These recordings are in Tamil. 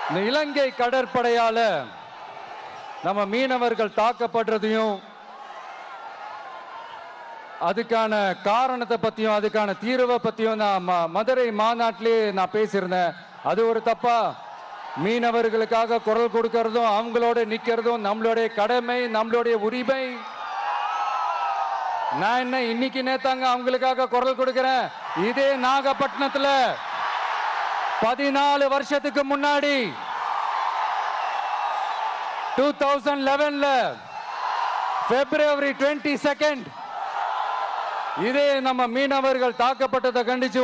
இந்த இலங்கை கடற்படையால நம்ம மீனவர்கள் தாக்கப்படுறதையும் அதுக்கான காரணத்தை பத்தியும் அதுக்கான தீர்வை பத்தியும் நான் மதுரை மாநாட்டிலே நான் பேசியிருந்தேன். அது ஒரு தப்பா? மீனவர்களுக்காக குரல் கொடுக்கறதும் அவங்களோட நிக்கிறதும் நம்மளுடைய கடமை, நம்மளுடைய உரிமை. நான் என்ன இன்னைக்கு நேத்தாங்க அவங்களுக்காக குரல் கொடுக்கிறேன். இதே நாகப்பட்டினத்துல 14 வருஷத்துக்கு முன்னாடி 2011ல February 22 இதே நம்ம மீனவர்கள் தாக்கப்பட்டதை கண்டிச்சு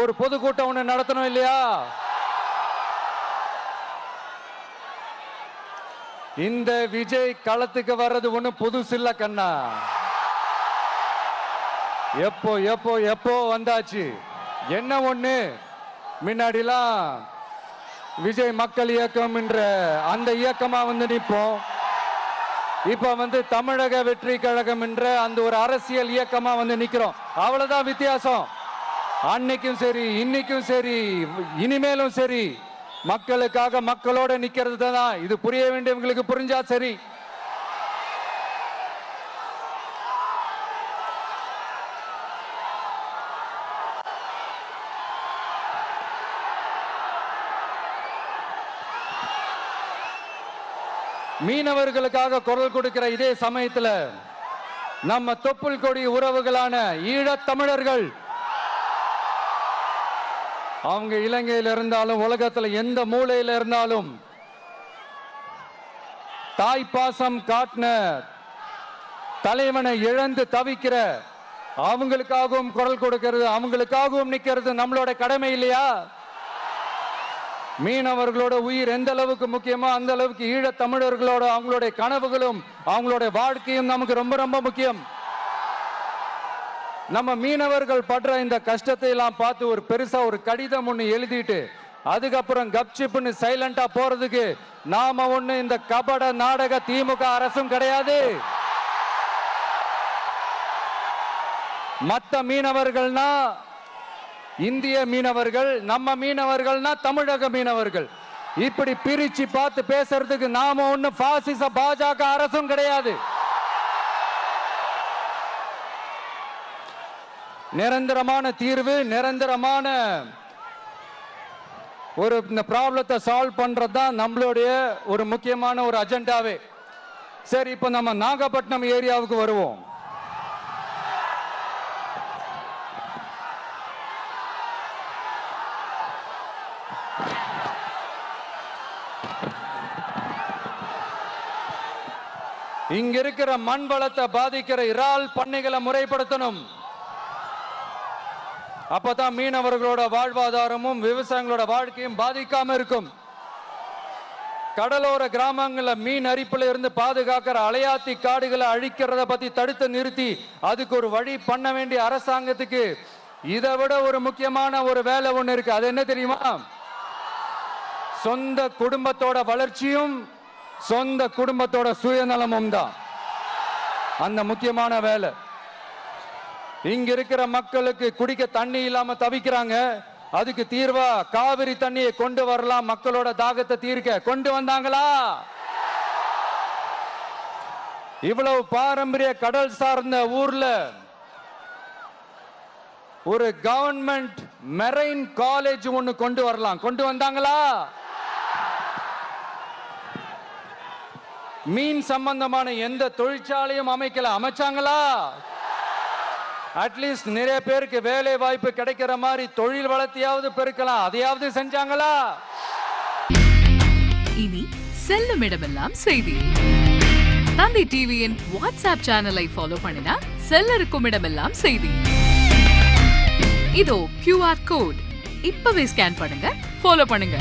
ஒரு பொதுக்கூட்டம் ஒண்ணு நடத்தணும் இல்லையா? இந்த விஜய் களத்துக்கு வர்றது ஒண்ணு புதுசு இல்ல கண்ணா. எப்போ எப்போ எப்போ வந்தாச்சு. என்ன ஒண்ணு, முன்னாடிலாம் விஜய் மக்கள் இயக்கம் என்ற அந்த இயக்கமா நிற்போம். இப்ப தமிழக வெற்றி கழகம் என்ற அந்த ஒரு அரசியல் இயக்கமா நிக்கிறோம். அவ்வளவுதான் வித்தியாசம். அன்னைக்கும் சரி, இன்னைக்கும் சரி, இனிமேலும் சரி, மக்களுக்காக மக்களோட நிக்கிறது தான். இது புரிய வேண்டியவங்களுக்கு புரிஞ்சா சரி. மீனவர்களுக்காக குரல் கொடுக்கிற இதே சமயத்துல நம்ம தொப்புள் கொடி உறவுகளான ஈழத் தமிழர்கள், அவங்க இலங்கையில் இருந்தாலும் உலகத்துல எந்த மூலையில இருந்தாலும் தாய்ப்பாசம் காட்டின தலைவனை இழந்து தவிக்கிற அவங்களுக்காகவும் குரல் கொடுக்கிறது, அவங்களுக்காகவும் நிக்கிறது நம்மளோட கடமை இல்லையா? மீனவர்களோட உயிர் எந்த அளவுக்கு முக்கியமோ அந்த அளவுக்கு ஈழத் தமிழர்களோட அவங்களுடைய கனவுகளும் அவங்களுடைய வாழ்க்கையும் நமக்கு ரொம்ப ரொம்ப முக்கியம். நம்ம மீனவர்கள் படுற இந்த கஷ்டத்தை எல்லாம் பார்த்து ஒரு பெருசா ஒரு கடிதம் ஒண்ணு எழுதிட்டு அதுக்கப்புறம் கப்சிப்னு சைலண்டா போறதுக்கு நாம ஒண்ணு இந்த கபட நாடக திமுக அரசும் கிடையாது. மத்த மீனவர்கள்னா இந்திய மீனவர்கள், நம்ம மீனவர்கள்னா தமிழக மீனவர்கள். இப்படி பிரிச்சு பார்த்து பேசுறதுக்கு நாம ஒண்ணு பாசிச பாஜக அரசும் கிடையாது. நிரந்தரமான தீர்வு, நிரந்தரமான ஒரு இந்த ப்ராப்ளத்தை சால்வ் பண்றதுதான் நம்மளுடைய ஒரு முக்கியமான ஒரு அஜெண்டாவே. சரி, இப்ப நம்ம நாகப்பட்டினம் ஏரியாவுக்கு வருவோம். இங்க இருக்கிற மண் வளத்தை பாதிக்கிற இறால் பண்ணைகளை முறைப்படுத்தணும். அப்பதான் மீனவர்களோட வாழ்வாதாரமும் விவசாயிகளோட வாழ்க்கையும் பாதிக்காம இருக்கும். கடலோர கிராமங்கள்ல மீன் அரிப்புல இருந்து பாதுகாக்கிற அலையாத்தி காடுகளை அழிக்கிறத பத்தி தடுத்து நிறுத்தி அதுக்கு ஒரு வழி பண்ண வேண்டிய அரசாங்கத்துக்கு இதை விட ஒரு முக்கியமான ஒரு வேலை ஒண்ணு இருக்கு. அது என்ன தெரியுமா? சொந்த குடும்பத்தோட வளர்ச்சியும் சொந்த குடும்பத்தோட சுயநலமும் தான் அந்த முக்கியமான வேலை. இங்க இருக்கிற மக்களுக்கு குடிக்க தண்ணி இல்லாம தவிக்கிறாங்க. அதுக்கு தீர்வா காவிரி தண்ணியை கொண்டு வரலாம், மக்களோட தாகத்தை தீர்க்க. கொண்டு வந்தாங்களா? இவ்வளவு பாரம்பரிய கடல் சார்ந்த ஊர்ல ஒரு கவர்மெண்ட் மெரைன் காலேஜ் ஒன்னு கொண்டு வரலாம். கொண்டு வந்தாங்களா? மீன் சம்பந்தமான எந்த தொழிற்சாலையும் அமைக்கல. அமைச்சாங்களா? அட்லீஸ்ட் நிறைய பேருக்கு வேலை வாய்ப்பு கிடைக்கிற மாதிரி தொழில் வளர்த்தியாவது பெருக்கலாம். அதையாவது செஞ்சாங்களா? இனி செல்லும் இடமெல்லாம் செய்தி. தந்தி டிவியின் வாட்ஸ்அப் சேனலை ஃபாலோ பண்ணினா செல்ல இருக்கும் இடமெல்லாம் செய்தி. இதோ QR கோட் இப்பவே ஸ்கேன் பண்ணுங்க, ஃபாலோ பண்ணுங்க.